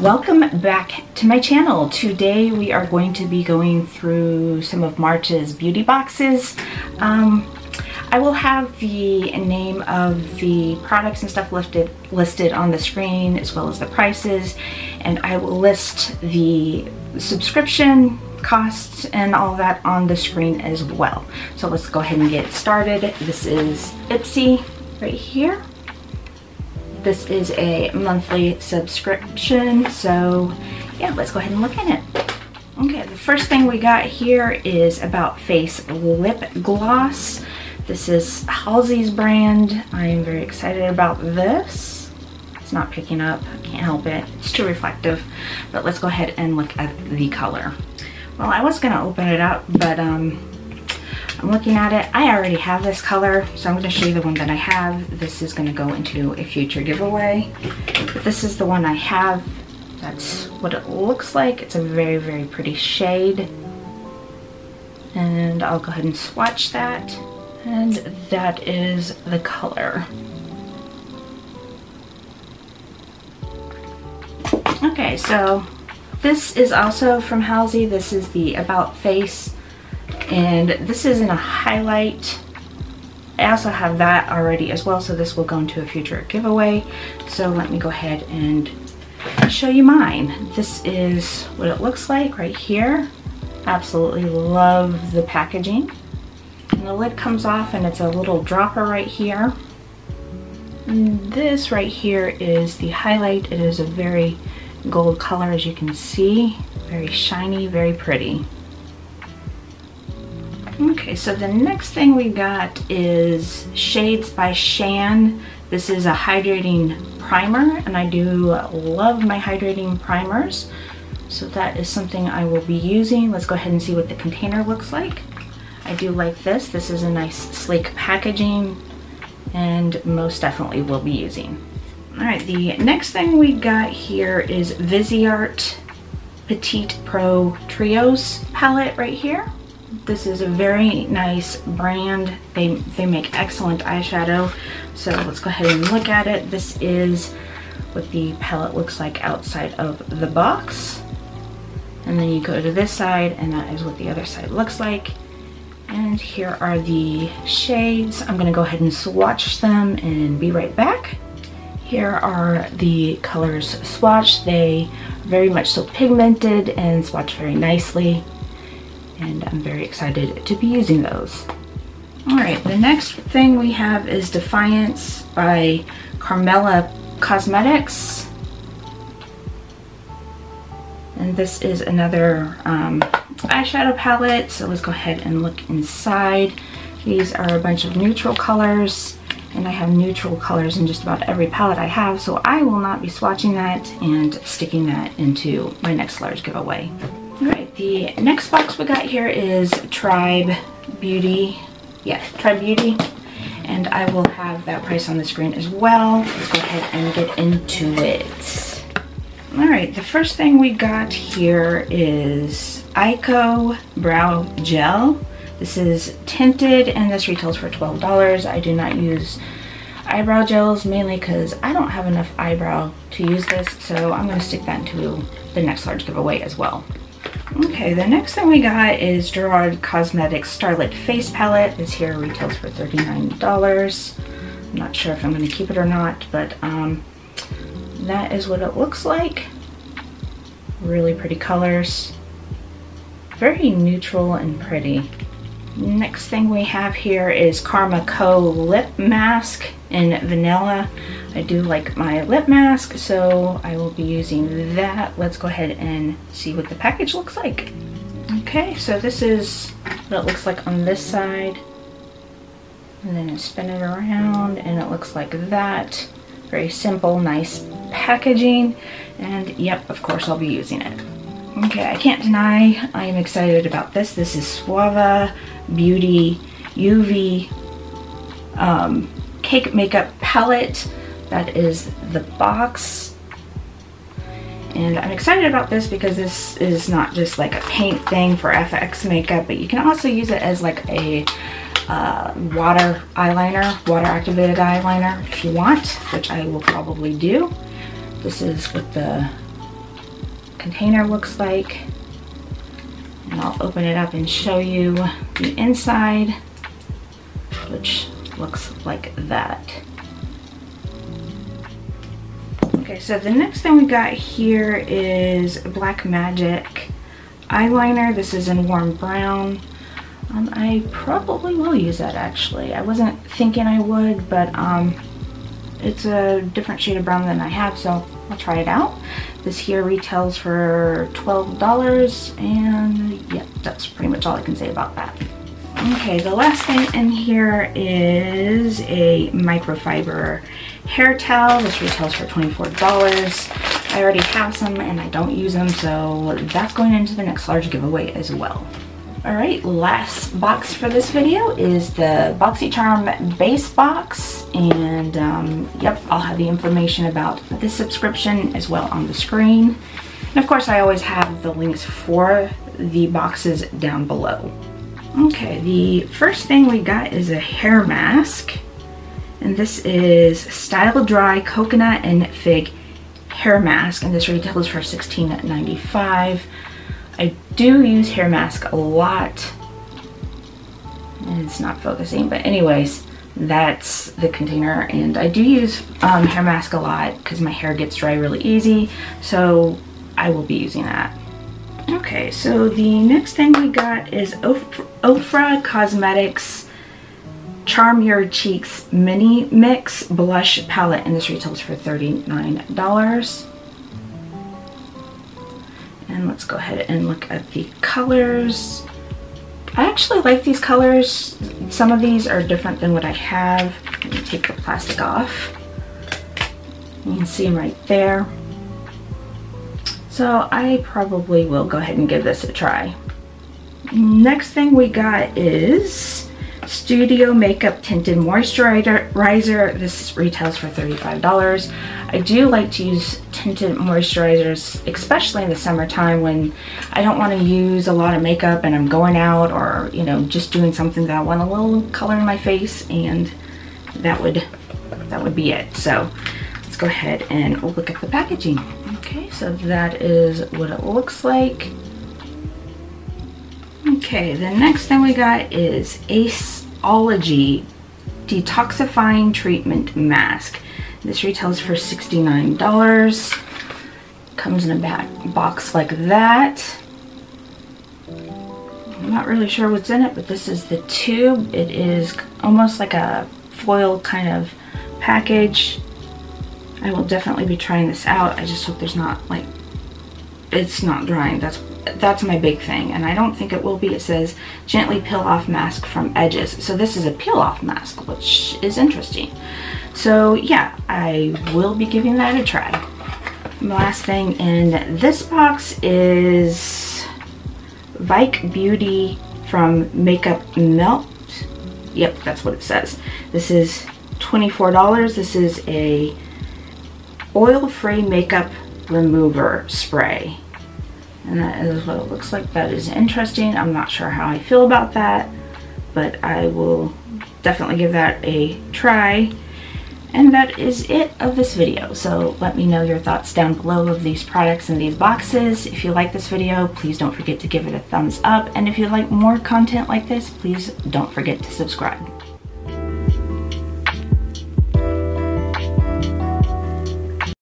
Welcome back to my channel. Today we are going to be going through some of March's beauty boxes. I will have the name of the products and stuff listed on the screen, as well as the prices, and I will list the subscription costs and all that on the screen as well. So let's go ahead and get started. This is Ipsy right here. This is a monthly subscription, so yeah, let's go ahead and look at it. Okay, the first thing we got here is About Face Lip Gloss. This is Halsey's brand. I am very excited about this. It's not picking up, can't help it. It's too reflective, but let's go ahead and look at the color. Well, I was gonna open it up, but I'm looking at it. I already have this color, so I'm going to show you the one that I have. This is going to go into a future giveaway. But this is the one I have. That's what it looks like. It's a very, very pretty shade. And I'll go ahead and swatch that. And that is the color. Okay, so this is also from Halsey. This is the About Face. And this is in a highlight. I also have that already as well, so this will go into a future giveaway. So let me go ahead and show you mine. This is what it looks like right here. Absolutely love the packaging. And the lid comes off and it's a little dropper right here. And this right here is the highlight. It is a very gold color, as you can see. Very shiny, very pretty. Okay, so the next thing we got is Shades by Shan. This is a hydrating primer, and I do love my hydrating primers. So that is something I will be using. Let's go ahead and see what the container looks like. I do like this. This is a nice sleek packaging, and most definitely will be using. All right, the next thing we got here is Viseart Petit Pro Trios palette right here. This is a very nice brand. They make excellent eyeshadow. So let's go ahead and look at it. This is what the palette looks like outside of the box. And then you go to this side and that is what the other side looks like. And here are the shades. I'm gonna go ahead and swatch them and be right back. Here are the colors swatched. They are very much so pigmented and swatch very nicely. And I'm very excited to be using those. All right, the next thing we have is Defiance by Karmela Cosmetics. And this is another eyeshadow palette. So let's go ahead and look inside. These are a bunch of neutral colors, and I have neutral colors in just about every palette I have, so I will not be swatching that and sticking that into my next large giveaway. Alright, the next box we got here is Tribe Beauty. Yeah, Tribe Beauty. And I will have that price on the screen as well. Let's go ahead and get into it. Alright, the first thing we got here is Eyeko Brow Gel. This is tinted and this retails for $12. I do not use eyebrow gels, mainly because I don't have enough eyebrow to use this, so I'm going to stick that into the next large giveaway as well. Okay, the next thing we got is Gerard Cosmetics Starlet Face Palette. This here retails for $39. I'm not sure if I'm going to keep it or not, but that is what it looks like. Really pretty colors. Very neutral and pretty. Next thing we have here is Karma Co Lip Mask in Vanilla. I do like my lip mask, so I will be using that. Let's go ahead and see what the package looks like. Okay, so this is what it looks like on this side. And then I spin it around and it looks like that. Very simple, nice packaging. And yep, of course I'll be using it. Okay, I can't deny I am excited about this. This is Suva Beauty UV Cake Makeup Palette. That is the box. And I'm excited about this because this is not just like a paint thing for FX makeup, but you can also use it as like a water eyeliner, water activated eyeliner if you want, which I will probably do. This is what the container looks like. And I'll open it up and show you the inside, which looks like that. Okay, so the next thing we got here is Black Magic eyeliner. This is in warm brown. I probably will use that actually. I wasn't thinking I would, but it's a different shade of brown than I have, so I'll try it out. This here retails for $12, and yeah, that's pretty much all I can say about that. Okay, the last thing in here is a microfiber hair towel. This retails for $24. I already have some and I don't use them, so that's going into the next large giveaway as well. Alright, last box for this video is the BoxyCharm base box, and yep, I'll have the information about this subscription as well on the screen. And of course I always have the links for the boxes down below. Okay, the first thing we got is a hair mask, and this is StyleDry Coconut and Fig Hair Mask, and this retails for $16.95. I do use hair mask a lot, and it's not focusing, but anyways, that's the container. And I do use hair mask a lot because my hair gets dry really easy, so I will be using that. Okay, so the next thing we got is Ofra Cosmetics Charm Your Cheeks Mini Mix Blush Palette, and this retails for $39. And let's go ahead and look at the colors. I actually like these colors. Some of these are different than what I have. Let me take the plastic off. You can see them right there. So I probably will go ahead and give this a try. Next thing we got is StudioMakeup Tinted Moisturizer. This retails for $35. I do like to use tinted moisturizers, especially in the summertime when I don't want to use a lot of makeup and I'm going out, or you know, just doing something that I want a little color in my face, and that would be it. So let's go ahead and look at the packaging. Okay, so that is what it looks like. Okay, the next thing we got is Aceology Detoxifying Treatment Mask. This retails for $69. Comes in a box like that. I'm not really sure what's in it, but this is the tube. It is almost like a foil kind of package. I will definitely be trying this out. I just hope there's not, like, it's not drying. That's my big thing, and I don't think it will be. It says gently peel off mask from edges, so this is a peel off mask, which is interesting. So yeah, I will be giving that a try. The last thing in this box is Vike Beauty from Makeup Melt. Yep, that's what it says. This is $24. This is a oil-free makeup remover spray, and that is what it looks like. That is interesting. I'm not sure how I feel about that, but I will definitely give that a try. And that is it of this video. So let me know your thoughts down below of these products in these boxes. If you like this video, please don't forget to give it a thumbs up, and if you like more content like this, please don't forget to subscribe.